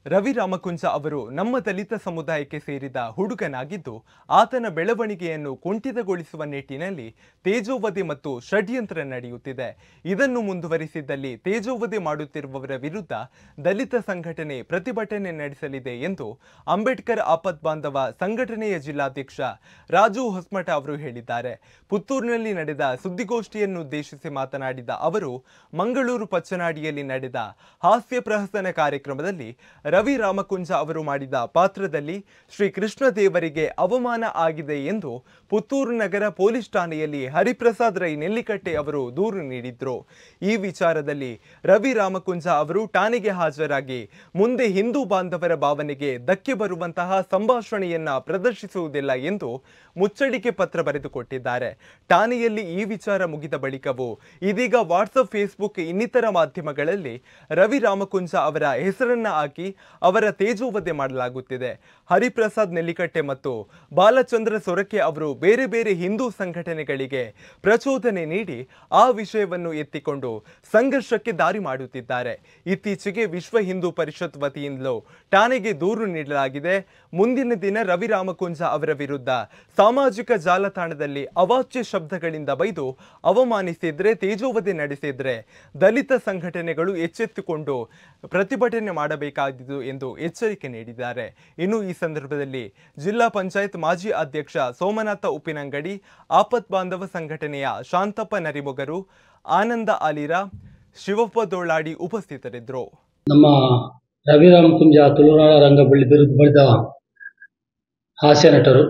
ರವಿ ರಾಮಕುಂಜ ಅವರು ನಮ್ಮ ದಲಿತ ಸಮುದಾಯಕ್ಕೆ ಸೇರಿದ ಹುಡುಗನಾಗಿದ್ದು ಆತನ ಬೆಳವಣಿಗೆಯನ್ನು ಕುಂಠಿತಗೊಳಿಸುವ ನಿಟ್ಟಿನಲ್ಲಿ ತೇಜೋವಧೆ ಮತ್ತು ಷಡ್ಯಂತ್ರ ನಡೆಯುತ್ತಿದೆ. ಇದನ್ನು ಮುಂದುವರಿಸಿದಲ್ಲಿ ತೇಜೋವಧೆ ಮಾಡುತ್ತಿರುವವರ ವಿರುದ್ಧ ದಲಿತ ಸಂಘಟನೆ ಪ್ರತಿಭಟನೆ ನಡೆಸಲಿದೆ ಎಂದು ಅಂಬೇಡ್ಕರ್ ಆಪತ್ಬಾಂಧವ ಸಂಘಟನೆಯ ಜಿಲ್ಲಾಧ್ಯಕ್ಷ ರಾಜು ಹೊಸಮಠ ಅವರು ಹೇಳಿದ್ದಾರೆ. ಪುತ್ತೂರಿನಲ್ಲಿ ನಡೆದ ಸುದ್ದಿಗೋಷ್ಠಿಯನ್ನು ಉದ್ದೇಶಿಸಿ ಮಾತನಾಡಿದ ಅವರು, ಮಂಗಳೂರು ಪಚ್ಚನಾಡಿಯಲ್ಲಿ ನಡೆದ ಹಾಸ್ಯ ಪ್ರಹಸನ ಕಾರ್ಯಕ್ರಮದಲ್ಲಿ ರವಿ ರಾಮಕುಂಜ ಅವರು ಮಾಡಿದ ಪಾತ್ರದಲ್ಲಿ ಶ್ರೀ ಕೃಷ್ಣ ದೇವರಿಗೆ ಅವಮಾನ ಆಗಿದೆ ಎಂದು ಪುತ್ತೂರು ನಗರ ಪೊಲೀಸ್ ಠಾಣೆಯಲ್ಲಿ ಹರಿಪ್ರಸಾದ್ ರೈ ನೆಲ್ಲಿಕಟ್ಟೆ ಅವರು ದೂರು ನೀಡಿದ್ರು. ಈ ವಿಚಾರದಲ್ಲಿ ರವಿ ರಾಮಕುಂಜ ಅವರು ಠಾಣೆಗೆ ಹಾಜರಾಗಿ ಮುಂದೆ ಹಿಂದೂ ಬಾಂಧವರ ಭಾವನೆಗೆ ಧಕ್ಕೆ ಬರುವಂತಹ ಸಂಭಾಷಣೆಯನ್ನ ಪ್ರದರ್ಶಿಸುವುದಿಲ್ಲ ಎಂದು ಮುಚ್ಚಳಿಕೆ ಪತ್ರ ಬರೆದುಕೊಟ್ಟಿದ್ದಾರೆ. ಠಾಣೆಯಲ್ಲಿ ಈ ವಿಚಾರ ಮುಗಿದ ಬಳಿಕವೂ ಇದೀಗ ವಾಟ್ಸಪ್, ಫೇಸ್ಬುಕ್ ಇನ್ನಿತರ ಮಾಧ್ಯಮಗಳಲ್ಲಿ ರವಿ ರಾಮಕುಂಜ ಅವರ ಹೆಸರನ್ನ ಹಾಕಿ ಅವರ ತೇಜೋವಧೆ ಮಾಡಲಾಗುತ್ತಿದೆ. ಹರಿಪ್ರಸಾದ್ ನೆಲ್ಲಿಕಟ್ಟೆ ಮತ್ತು ಬಾಲಚಂದ್ರ ಸೊರಕೆ ಅವರು ಬೇರೆ ಬೇರೆ ಹಿಂದೂ ಸಂಘಟನೆಗಳಿಗೆ ಪ್ರಚೋದನೆ ನೀಡಿ ಆ ವಿಷಯವನ್ನು ಎತ್ತಿಕೊಂಡು ಸಂಘರ್ಷಕ್ಕೆ ದಾರಿ ಮಾಡುತ್ತಿದ್ದಾರೆ. ಇತ್ತೀಚೆಗೆ ವಿಶ್ವ ಹಿಂದೂ ಪರಿಷತ್ ವತಿಯಿಂದಲೂ ಠಾಣೆಗೆ ದೂರು ನೀಡಲಾಗಿದೆ. ಮುಂದಿನ ದಿನ ರವಿ ರಾಮಕುಂಜ ಅವರ ವಿರುದ್ಧ ಸಾಮಾಜಿಕ ಜಾಲತಾಣದಲ್ಲಿ ಅವಾಚ್ಯ ಶಬ್ದಗಳಿಂದ ಬೈದು ಅವಮಾನಿಸಿದ್ರೆ, ತೇಜೋವಧೆ ನಡೆಸಿದ್ರೆ ದಲಿತ ಸಂಘಟನೆಗಳು ಎಚ್ಚೆತ್ತುಕೊಂಡು ಪ್ರತಿಭಟನೆ ಮಾಡಬೇಕಾದುದು ಎಂದು ಎಚ್ಚರಿಕೆ ನೀಡಿದ್ದಾರೆ. ಇನ್ನು ಈ ಸಂದರ್ಭದಲ್ಲಿ ಜಿಲ್ಲಾ ಪಂಚಾಯತ್ ಮಾಜಿ ಅಧ್ಯಕ್ಷ ಸೋಮನಾಥ ಉಪ್ಪಿನಂಗಡಿ, ಆಪತ್ ಬಾಂಧವ ಸಂಘಟನೆಯ ಶಾಂತಪ್ಪ ನರಿಮೊಗರು, ಆನಂದ ಆಲಿರ, ಶಿವಪ್ಪ ದೋಳಾಡಿ ಉಪಸ್ಥಿತರಿದ್ದರು. ನಮ್ಮ ರವಿ ರಾಮಕುಂಜ ತುಳುನಾಡ ರಂಗ ಬಿರುದು ಪಡೆದ ಹಾಸ್ಯ ನಟರು.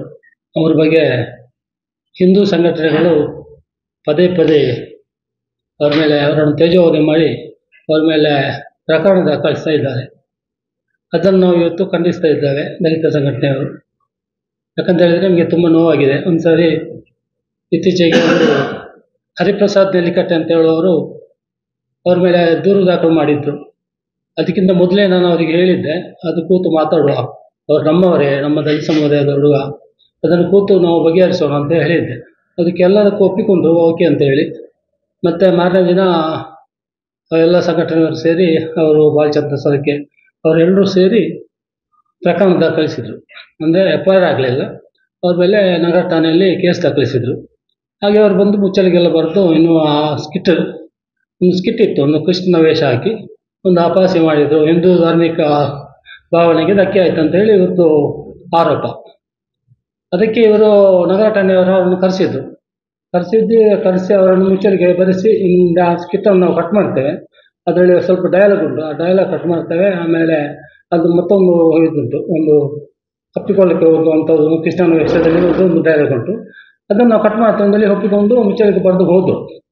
ಅವರ ಬಗ್ಗೆ ಹಿಂದೂ ಸಂಘಟನೆಗಳು ಪದೇ ಪದೇ ಅವರ ಮೇಲೆ ಅವರನ್ನು ತೇಜೋವಧೆ ಮಾಡಿ ಅವರ ಮೇಲೆ ಪ್ರಕರಣ ದಾಖಲಿಸ್ತಾ ಇದ್ದಾರೆ. ಅದನ್ನು ನಾವು ಇವತ್ತು ಖಂಡಿಸ್ತಾ ಇದ್ದೇವೆ ದಲಿತ ಸಂಘಟನೆಯವರು. ಯಾಕಂತ ಹೇಳಿದರೆ ನಮಗೆ ತುಂಬ ನೋವಾಗಿದೆ. ಒಂದು ಸಾರಿ ಇತ್ತೀಚೆಗೆ ಹರಿಪ್ರಸಾದ್ ನೆಲ್ಲಿಕಟ್ಟೆ ಅಂತ ಹೇಳುವವರು ಅವ್ರ ಮೇಲೆ ದೂರು ದಾಖಲು ಮಾಡಿದ್ರು. ಅದಕ್ಕಿಂತ ಮೊದಲೇ ನಾನು ಅವರಿಗೆ ಹೇಳಿದ್ದೆ, ಅದು ಕೂತು ಮಾತಾಡುವ, ಅವ್ರು ನಮ್ಮವರೇ, ನಮ್ಮ ದಲಿತ ಸಮುದಾಯದ ಹುಡುಗ, ಅದನ್ನು ಕೂತು ನಾವು ಬಗೆಹರಿಸೋಣ ಅಂತ ಹೇಳಿದ್ದೆ. ಅದಕ್ಕೆಲ್ಲದಕ್ಕೂ ಒಪ್ಪಿಕೊಂಡು ಓಕೆ ಅಂತ ಹೇಳಿ ಮತ್ತು ಮಾರನೇ ದಿನ ಎಲ್ಲ ಸಂಘಟನೆಯವರು ಸೇರಿ ಅವರು ಬಾಲಚಂದ್ರ ಸೊರಕೆ ಅವರೆಲ್ಲರೂ ಸೇರಿ ಪ್ರಕರಣ ದಾಖಲಿಸಿದರು. ಅಂದರೆ FIR ಆಗಲಿಲ್ಲ, ಅವ್ರ ಮೇಲೆ ನಗರ ಠಾಣೆಯಲ್ಲಿ ಕೇಸ್ ದಾಖಲಿಸಿದರು. ಹಾಗೆ ಅವರು ಬಂದು ಮುಚ್ಚಳಿಗೆಲ್ಲ ಬರೆದು ಇನ್ನೂ ಆ ಒಂದು ಸ್ಕಿಟ್ ಇತ್ತು, ಒಂದು ಕೃಷ್ಣನ ವೇಷ ಹಾಕಿ ಒಂದು ಅಪಹಾಸ್ಯ ಮಾಡಿದರು. ಹಿಂದೂ ಧಾರ್ಮಿಕ ಭಾವನೆಗೆ ಧಕ್ಕೆ ಆಯಿತು ಅಂತೇಳಿ ಇವತ್ತು ಆರೋಪ. ಅದಕ್ಕೆ ಇವರು ನಗರ ಠಾಣೆಯವರು ಅವರನ್ನು ಕರೆಸಿ ಅವರನ್ನು ಮುಚ್ಚಳಿಗೆ ಬರೆಸಿ, ಇಂದ ಸ್ಕಿಟ್ಟನ್ನು ನಾವು ಕಟ್ ಮಾಡ್ತೇವೆ, ಅದರಲ್ಲಿ ಸ್ವಲ್ಪ ಡಯಲಾಗ್ ಉಂಟು, ಆ ಡಯಲಾಗ್ ಕಟ್ ಮಾಡ್ತೇವೆ, ಆಮೇಲೆ ಅದು ಮತ್ತೊಂದು ಇದುಂಟು, ಒಂದು ಅಪ್ಪಿಕೊಳ್ಳಕ್ಕೆ ಹೋಗುವಂಥದ್ದು ಕೃಷ್ಣನ ವೇಷದಲ್ಲಿ ಒಂದು ಡಯಲಾಗ್ ಉಂಟು, ಅದನ್ನು ನಾವು ಕಟ್ ಮಾಡ್ತೇವೆ ಅಂತೇಳಿ ಒಪ್ಪಿಕೊಂಡು ಮುಚ್ಚಳಿಗೆ ಬರೆದು ಹೋದರು.